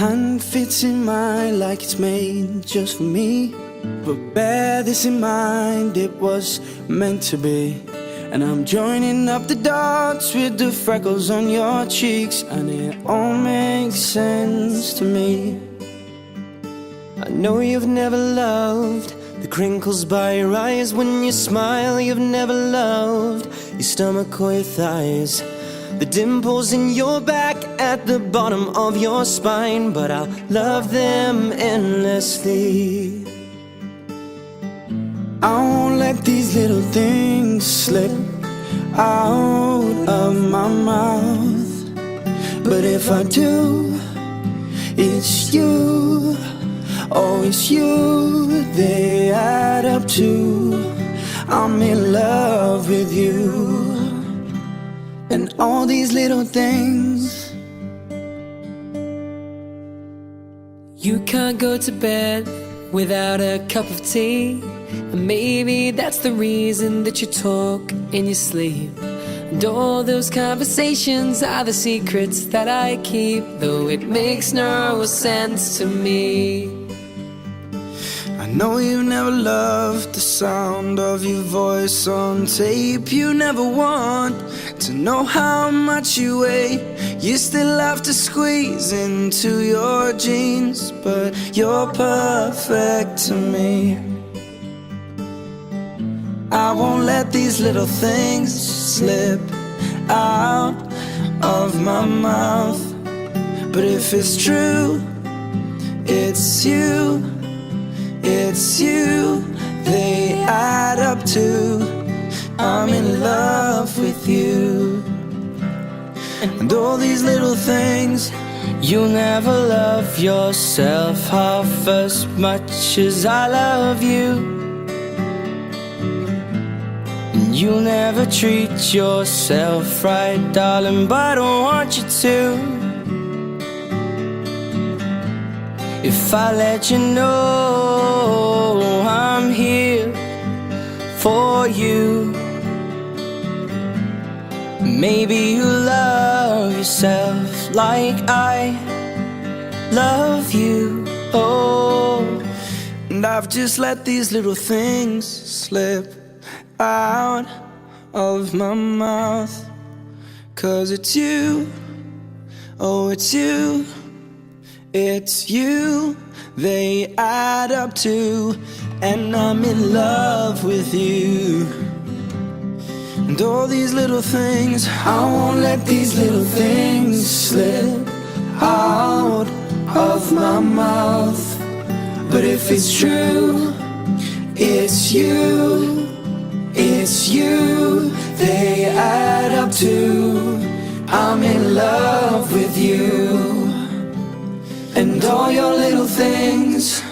hand fits in mine like it's made just for me. But bear this in mind, it was meant to be. And I'm joining up the dots with the freckles on your cheeks, and it all makes sense to me. I know you've never loved the crinkles by your eyes when you smile. You've never loved your stomach or your thighs, the dimples in your back at the bottom of your spine. But I'll love them endlessly. I won't let these little things slip out of my mouth. But if I do, it's you, oh it's you, they add up to I'm in love with you. And all these little things. You can't go to bed without a cup of tea, and maybe that's the reason that you talk in your sleep. And all those conversations are the secrets that I keep, though it makes no sense to me. I know you never loved the sound of your voice on tape. You never want to know how much you weigh. You still have to squeeze into your jeans, but you're perfect to me. I won't let these little things slip out of my mouth. But if it's true, it's you, it's you, they add up to I'm in love with you. And all these little things. You'll never love yourself half as much as I love you. And you'll never treat yourself right, darling, but I don't want you to. If I let you know I'm here for you, maybe you love yourself like I love you. Oh, and I've just let these little things slip out of my mouth. 'Cause it's you, oh it's you, it's you, they add up to, and I'm in love with you. And all these little things, I won't let these little things slip out of my mouth. But if it's true, it's you, it's you, they add up to I'm in love with you. And all your little things.